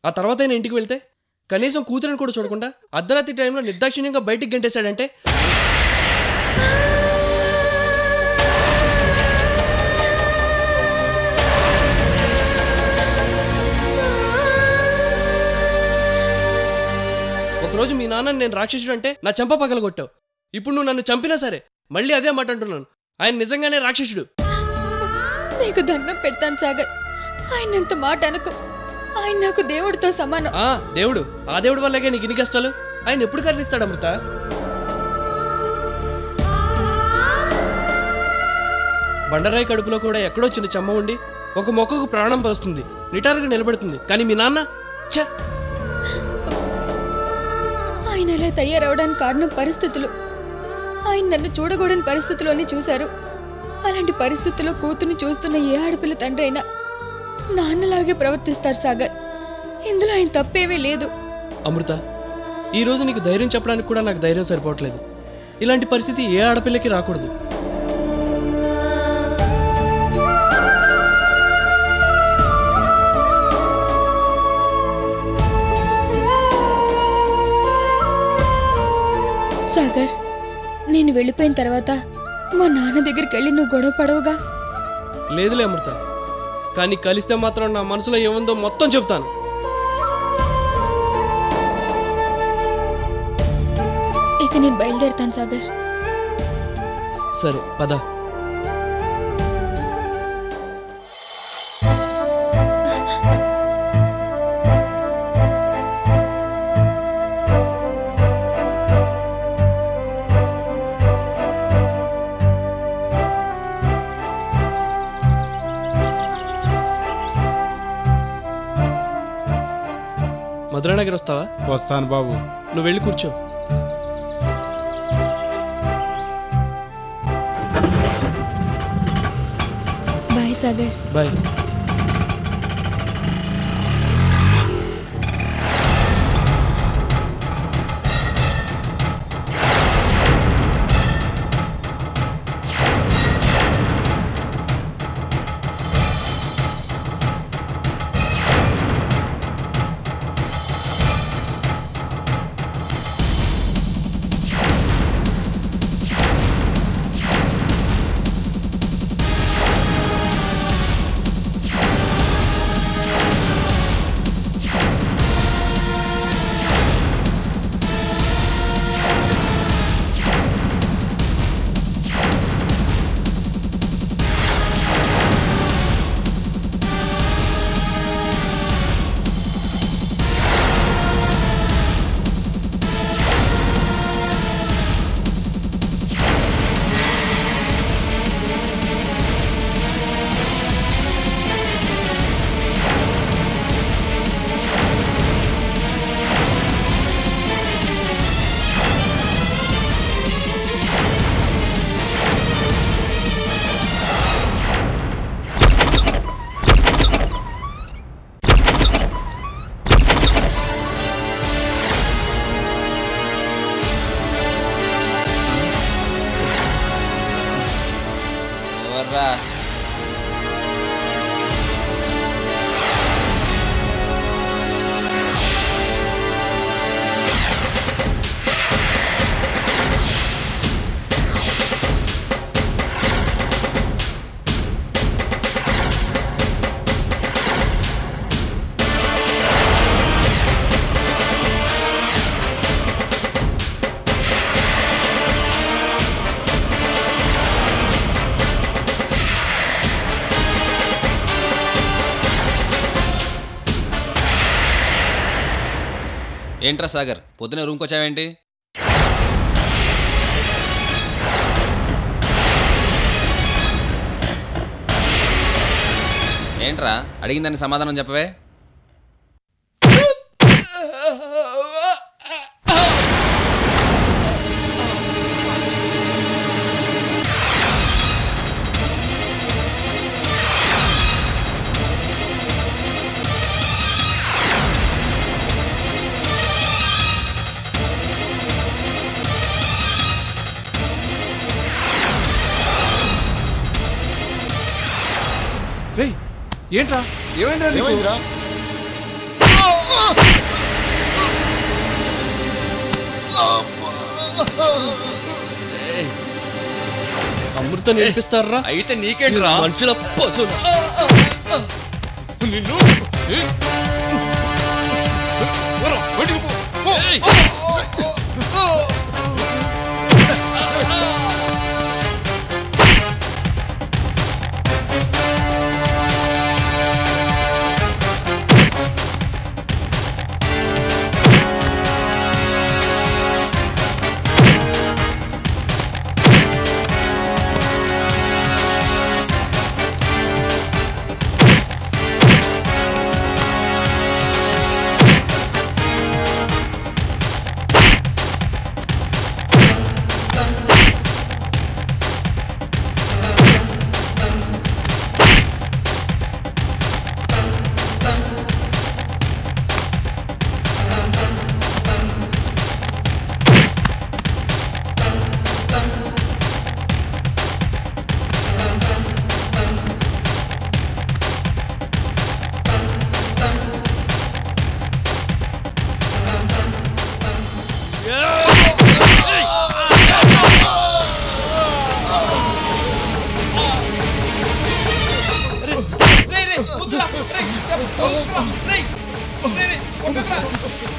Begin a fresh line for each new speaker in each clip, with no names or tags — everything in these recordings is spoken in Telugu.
ఆ తర్వాత ఆయన ఇంటికి వెళ్తే కనీసం కూతురని కూడా చూడకుండా అర్ధరాత్రి టైంలో నిర్దాక్షిణ్యంగా బయటికి గంటేశాడంటే ఒకరోజు మీ నాన్నని నేను రాక్షసుడు అంటే నా చెంప పగలగొట్టావు. ఇప్పుడు నువ్వు నన్ను చంపినా సరే మళ్ళీ అదే మాట అంటున్నాను. ఆయన నిజంగానే రాక్షసుడు.
నీకు దండం పెడతాను సాగర్, ఆయన ఎంత మాట అనుకో. ఆయన నాకు దేవుడితో సమానం.
దేవుడు, ఆ దేవుడి వల్లగా నీకు ఇన్ని కష్టాలు. ఆయన ఎప్పుడు కరుణిస్తాడు అమృత? బండరాయి కడుపులో కూడా ఎక్కడో చిన్న చెమ్మ ఉండి ఒక మొక్కకు ప్రాణం పోస్తుంది, నిటారుగా నిలబడుతుంది. కానీ మీ నాన్న
ఆయన ఇలా తయారవడానికి కారణం పరిస్థితులు. ఆయన నన్ను చూడకూడని పరిస్థితుల్లోనే చూశారు. అలాంటి పరిస్థితుల్లో కూతుర్ని చూస్తున్న ఏ ఆడపిల్ల తండ్రి అయినా నాన్నలాగే ప్రవర్తిస్తారు సాగర్. ఇందులో ఆయన తప్పేమీ లేదు.
అమృత, ఈరోజు నీకు ధైర్యం చెప్పడానికి కూడా నాకు ధైర్యం సరిపోవట్లేదు. ఇలాంటి పరిస్థితి ఏ ఆడపిల్లకి రాకూడదు.
సాగర్, నేను వెళ్ళిపోయిన తర్వాత మా నాన్న దగ్గరికి వెళ్ళి నువ్వు గొడవ పడవుగా?
లేదులే అమృత, కానీ కలిస్తే మాత్రం నా మనసులో ఏముందో మొత్తం చెప్తాను.
ఇక నేను బయలుదేరుతాను సాగర్.
సరే పద. మధురానగర్ వస్తావా?
వస్తాను బాబు.
నువ్వు వెళ్ళి కూర్చో.
బాయ్ సాగర్.
బాయ్.
ఏంట్రా సాగర్, పొద్దునే రూమ్కి వచ్చావేంటి? ఏంట్రా అడిగిందని సమాధానం చెప్పవే.
ఏంట్రా ఏమైందిరా?
అమృత నేర్పిస్తారా?
అయితే నీకేంట్రా?
మనుషుల పశువులు. నిన్ను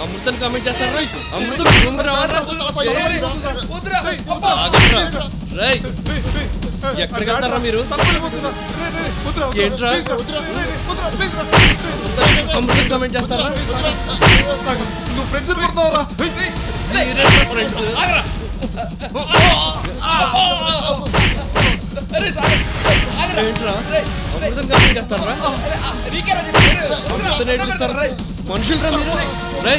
అమృతని కామెంట్ చేస్తారా? అమృతం రూమ్ రావాలా? ఎక్కడికి వెళ్తారా మీరు? ఏంట్రా అమృతం కామెంట్ చేస్తారా?
నువ్వు ఫ్రెండ్స్ కొడతావురా?
ఫ్రెండ్స్ ఏంట్రా అమృతం కామెంట్ చేస్తారా? అమృతం నేర్పిస్తారా? మనుషులరా మీరు? రై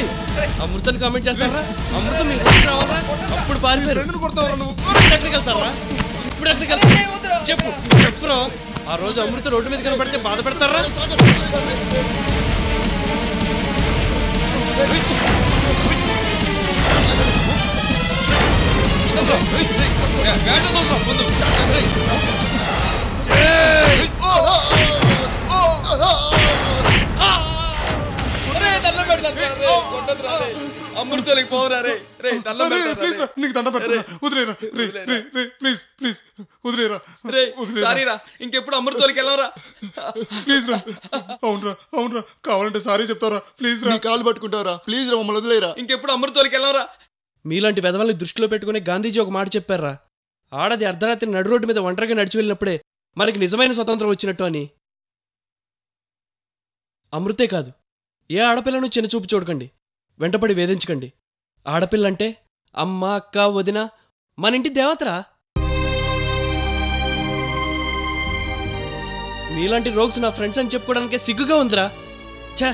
అమృతాన్ని కామెంట్ చేస్తారా? అమృతం మీకు రావాలా? అప్పుడు పారిపోయారు. ఎక్కడికి వెళ్తారా? ఇప్పుడు ఎక్కడికి వెళ్తారా? చెప్పు చెప్పురా. ఆ రోజు అమృత రోడ్డు మీద కనపడితే బాధ పెడతారా?
అమృతోలికి పోవరా?
నీకు దండ పెడతా. వదిలేరా ప్లీజ్ ప్లీజ్ వదిలేరా.
సారీరా, ఇంకెప్పుడు అమృతోలికి వెళ్ళవరా?
ప్లీజ్ రా. అవునరా అవునరా, కావాలంటే సారీ చెప్తారా? ప్లీజ్ రా, కాలు పట్టుకుంటారా? ప్లీజ్ రా, మమ్మల్ని వదిలేరా.
ఇంకెప్పుడు అమృతోలికి వెళ్ళవరా?
మీలాంటి వెధవల్ని దృష్టిలో పెట్టుకుని గాంధీజీ ఒక మాట చెప్పారా, ఆడది అర్ధరాత్రి నడు రోడ్డు మీద ఒంటరిగా నడిచి వెళ్ళినప్పుడే మనకి నిజమైన స్వతంత్రం వచ్చినట్టు అని. అమృతే కాదు, ఏ ఆడపిల్లను చిన్నచూపు చూడకండి, వెంటపడి వేధించకండి. ఆడపిల్లంటే అమ్మ, అక్క, వదిన, మన ఇంటి దేవతరా. మీలాంటి రోగ్స్ నా ఫ్రెండ్స్ అని చెప్పుకోవడానికే సిగ్గుగా ఉందిరా. ఛా,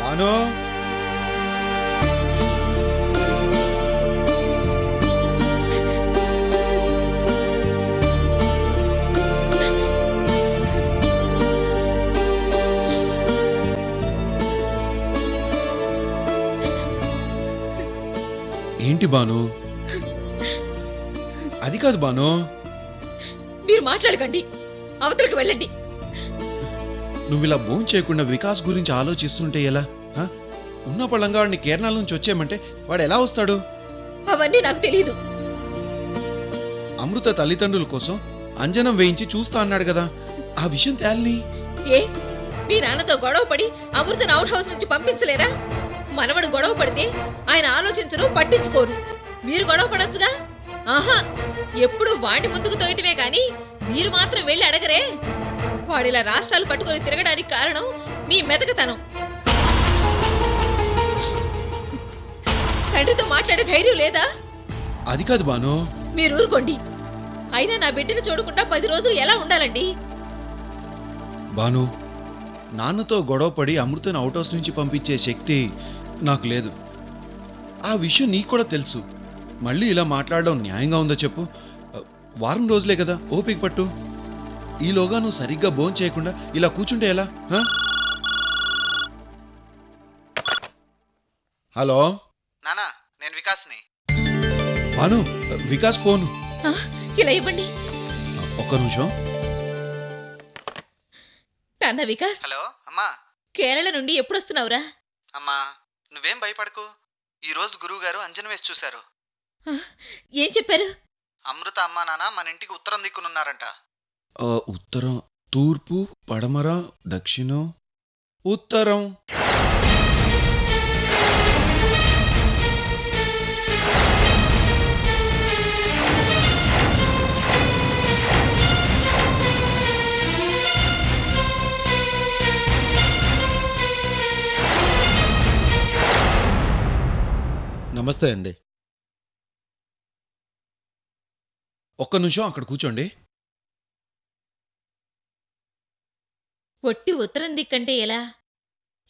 బాను ఏంటి బాను? అది కాదు బాను.
మీరు మాట్లాడకండి, అవతలకు వెళ్ళండి.
నువ్వు ఇలా భోజనం చేయకుండా వికాస్ గురించి ఆలోచిస్తుంటే ఎలా? ఉన్న పళ్ళంగా వాడిని కేరళ నుంచి వచ్చేయమంటే వాడు ఎలా వస్తాడు?
అవన్నీ నాకు తెలియదు.
అమృత తల్లిదండ్రుల కోసం అంజనం వేయించి చూస్తా అన్నాడు కదా, ఆ విషయం తేలని.
ఏ మీ నాన్నతో గొడవ పడి అమృతను అవుట్ హౌస్ నుంచి పంపించలేరా? మనవడు గొడవ పడితే ఆయన ఆలోచించరు, పట్టించుకోరు. మీరు గొడవ పడొచ్చుగా. ఆహా, ఎప్పుడు వాడి ముందుకు తోయటమే కాని మీరు మాత్రం వెళ్ళి అడగరే. వాడిలా రాష్ట్రాలు పట్టుకొని తిరగడానికి కారణం మీ మెతకతనం. తండ్రితో మాట్లాడే ధైర్యం లేదా?
అది కాదు బాను.
మీరు ఊరుకోండి. అయినా నా బిడ్డను చూడకుండా 10 రోజులు ఎలా ఉండాలండి?
బాను, నాన్నతో గొడవపడి అమృతను అవుట్ హౌస్ నుంచి పంపించే శక్తి నాకు లేదు. ఆ విషయం నీకు కూడా తెలుసు. మళ్ళీ ఇలా మాట్లాడడం న్యాయంగా ఉందో చెప్పు? వారం రోజులే కదా, ఓపిక పట్టు. ఈలోగా నువ్వు సరిగ్గా భోజనం చేయకుండా ఇలా కూర్చుంటే ఎలా? హలో
నానా, నేను వికాస్ని.
భాను, వికాస్ ఫోన్.
ఇలా ఇవ్వండి.
ఒక్క నిమిషం.
నాన్న వికాస్.
హలో అమ్మా.
కేరళ నుండి ఎప్పుడు వస్తున్నావురా?
అమ్మా, నువ్వేం భయపడకు. ఈరోజు గురువుగారు అంజన వేసి చూశారు.
ఏం చెప్పారు?
అమృత అమ్మా నాన్న మన ఇంటికి ఉత్తరం దిక్కునున్నారంట.
ఉత్తరం, తూర్పు, పడమర, దక్షిణం, ఉత్తరం.
నమస్తే అండి.
ఒక్క నిమిషం అక్కడ కూర్చోండి.
ఒట్టి ఉత్తరం దిక్కంటే ఎలా?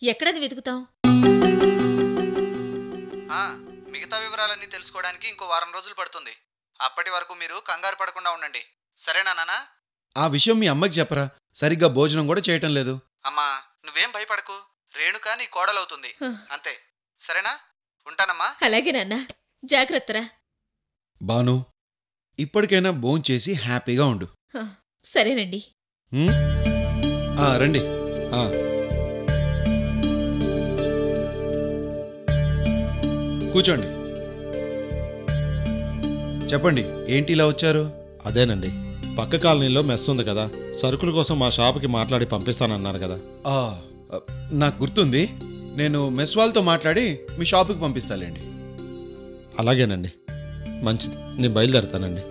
ఎక్కడది వెతుకుతాం?
మిగతా వివరాలన్నీ తెలుసుకోవడానికి ఇంకో వారం రోజులు పడుతుంది. అప్పటి వరకు మీరు కంగారు పడకుండా ఉండండి. సరేనా నాన్న?
ఆ విషయం మీ అమ్మకి చెప్పరా? సరిగ్గా భోజనం కూడా చేయటం లేదు.
అమ్మా, నువ్వేం భయపడకు. రేణుక నీ కోడలవుతుంది అంతే. సరేనా? ఉంటానమ్మా.
అలాగే నాన్న, జాగ్రత్తరా.
బాను, ఇప్పటికైనా భోజనం చేసి హ్యాపీగా ఉండు.
సరేనండి.
రండి. కూర్చోండి. చెప్పండి, ఏంటి ఇలా వచ్చారు?
అదేనండి, పక్క కాలనీలో మెస్ ఉంది కదా, సరుకుల కోసం మా షాపుకి మాట్లాడి పంపిస్తానన్నారు కదా.
నాకు గుర్తుంది. నేను మెస్ వాళ్ళతో మాట్లాడి మీ షాపుకి పంపిస్తాలేండి.
అలాగేనండి, మంచిది. నేను బయలుదేరుతానండి.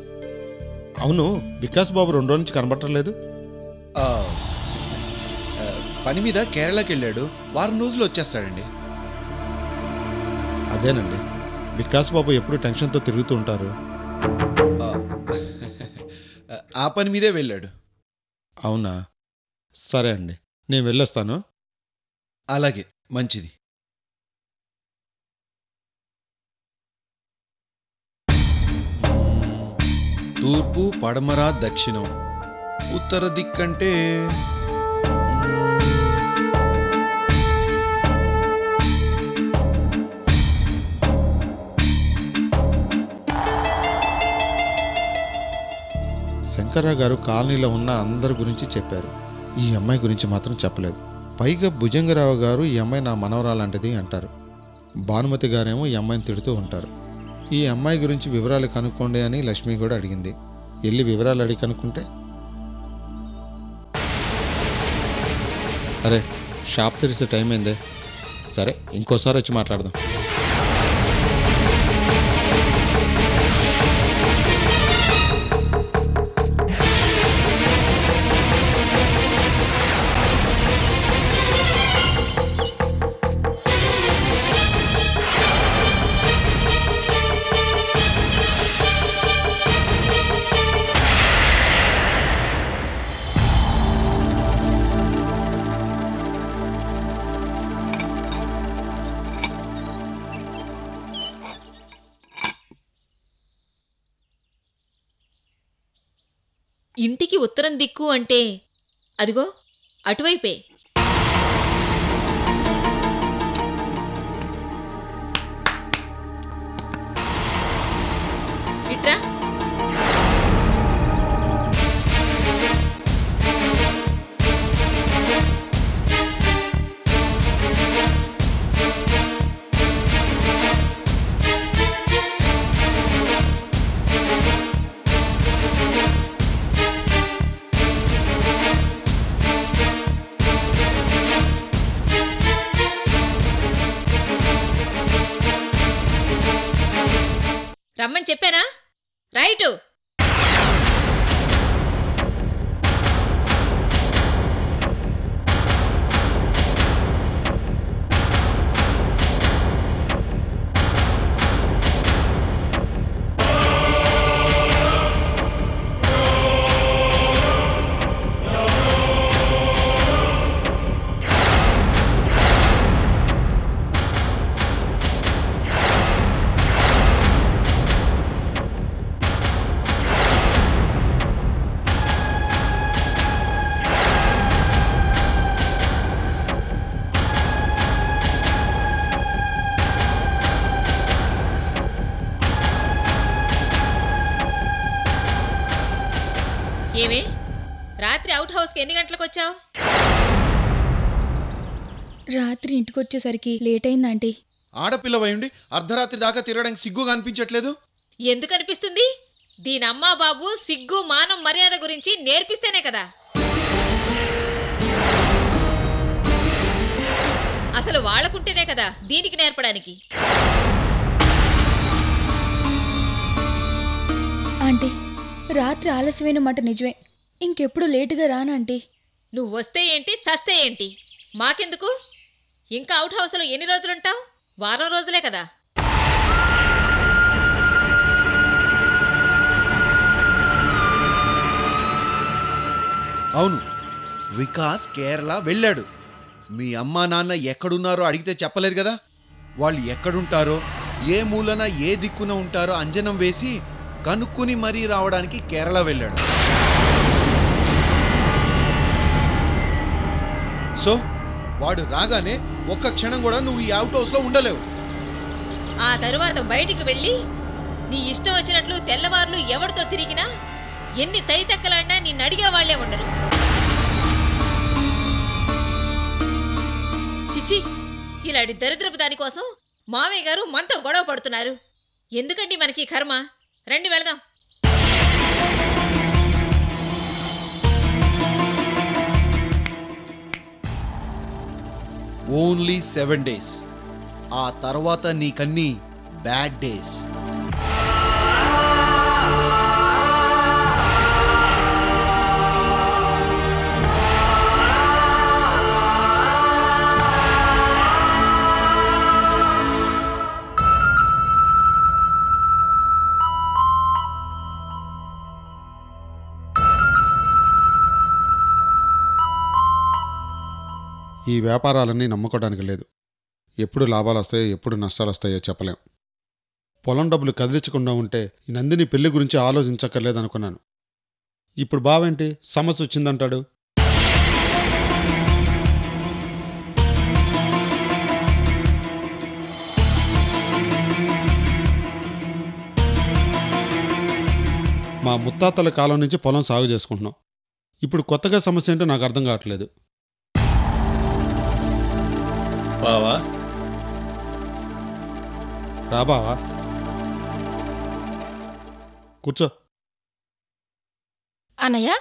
అవును, వికాస్ బాబు 2 రోజుల నుంచి కనబట్టలేదు.
పని మీద కేరళకి వెళ్ళాడు. వారం రోజులు వచ్చేస్తాడండి.
అదేనండి, వికాస్ బాబు ఎప్పుడు టెన్షన్తో తిరుగుతూ ఉంటారు.
ఆ పని మీదే వెళ్ళాడు.
అవునా? సరే అండి, నేను వెళ్ళొస్తాను.
అలాగే, మంచిది. తూర్పు, పడమర, దక్షిణం, ఉత్తర దిక్కంటే
శంకర్రావు గారు కాలనీలో ఉన్న అందరి గురించి చెప్పారు. ఈ అమ్మాయి గురించి మాత్రం చెప్పలేదు. పైగా భుజంగరావు గారు ఈ అమ్మాయి నా మనవరాలాంటిది అంటారు. భానుమతి గారేమో ఈ అమ్మాయిని తిడుతూ ఉంటారు. ఈ అమ్మాయి గురించి వివరాలు కనుక్కోండి అని లక్ష్మి కూడా అడిగింది. వెళ్ళి వివరాలు అడిగి కనుక్కుంటే, అరే షాప్ తెరిసే టైం అయిందే. సరే, ఇంకోసారి వచ్చి మాట్లాడదాం.
ఇంటికి ఉత్తరం దిక్కు అంటే అదిగో అటువైపే. ఇట్రా. రాత్రి అవుట్ హౌస్కి ఎన్ని గంటలకు వచ్చావు?
రాత్రి ఇంటికి వచ్చేసరికి లేట్ అయింది ఆంటీ.
ఆడపిల్లవై అర్ధరాత్రి దాకా తిరగడానికి సిగ్గుగా అనిపించట్లేదు?
ఎందుకు అనిపిస్తుంది? దీని అమ్మా బాబు సిగ్గు మానం మర్యాద గురించి నేర్పిస్తేనే కదా. అసలు వాళ్లకుంటేనే కదా దీనికి నేర్పడానికి.
ఆంటీ, రాత్రి ఆలస్యమైన మాట నిజమే. ఇంకెప్పుడు లేటుగా రానంటీ.
నువ్వు వస్తే ఏంటి, చస్తే ఏంటి, మాకెందుకు? ఇంకా అవుట్ హౌస్లో ఎన్ని రోజులుంటావు? వారం రోజులే కదా.
అవును, వికాస్ కేరళ వెళ్ళాడు. మీ అమ్మా నాన్న ఎక్కడున్నారో అడిగితే చెప్పలేదు కదా. వాళ్ళు ఎక్కడుంటారో, ఏ మూలన ఏ దిక్కున ఉంటారో అంజనం వేసి కనుక్కుని మరీ రావడానికి కేరళ వెళ్ళాడు. సో వాడు రాగానే ఒక్క క్షణం కూడా నువ్వు ఈ అవుట్ హౌస్లో ఉండలేవు.
ఆ తరువాత బయటికి వెళ్ళి నీ ఇష్టం వచ్చినట్లు తెల్లవార్లు ఎవరితో తిరిగినా, ఎన్ని తైతక్కలాడినా నిన్ను అడిగే వాళ్లే ఉండరు. చిచి, ఇలాంటి దరిద్రపు దానికోసం మావయ్య గారు మనతో గొడవ పడుతున్నారు. ఎందుకండి మనకి కర్మ? రండి వెళదాం.
Only 7 days. ఆ తర్వాత నీకన్నీ బ్యాడ్ డేస్.
ఈ వ్యాపారాలన్నీ నమ్ముకోవడానికి లేదు. ఎప్పుడు లాభాలు వస్తాయో ఎప్పుడు నష్టాలు వస్తాయో చెప్పలేం. పొలం డబ్బులు కదిలించకుండా ఉంటే ఈ నందిని పెళ్లి గురించి ఆలోచించక్కర్లేదనుకున్నాను. ఇప్పుడు బావేంటి సమస్య వచ్చిందంటాడు. మా ముత్తాతల కాలం నుంచి పొలం సాగు చేసుకుంటున్నాం. ఇప్పుడు కొత్తగా సమస్య ఏంటో నాకు అర్థం కావట్లేదు.
బావా,
రా బావా, కూర్చో.
అన్నయ్య,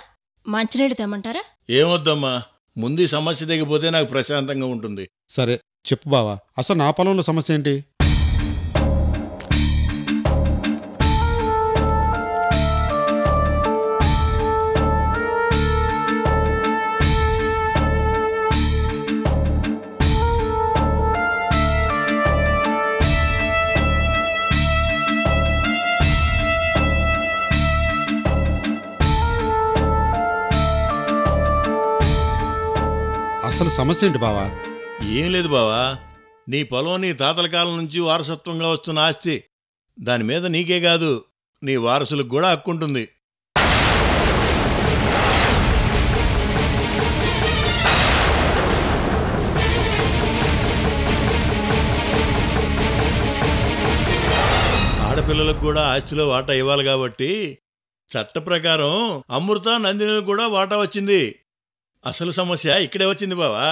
మంచినీళ్ళు తెమ్మంటారా?
ఏమొద్దమ్మా, ముందు సమస్య దిగిపోతే నాకు ప్రశాంతంగా ఉంటుంది.
సరే చెప్పు బావా, అసలు నా పొలంలో సమస్య ఏంటి? అసలు సమస్య ఏంటి బావా?
ఏం లేదు బావా, నీ పొలం నీ తాతల కాలం నుంచి వారసత్వంగా వస్తున్న ఆస్తి. దాని మీద నీకే కాదు, నీ వారసులకు కూడా హక్కుంటుంది. ఆడపిల్లలకు కూడా ఆస్తిలో వాటా ఇవ్వాలి కాబట్టి చట్ట ప్రకారం అమృత నందినికి కూడా వాటా వచ్చింది. అసలు సమస్య ఇక్కడే వచ్చింది బావా.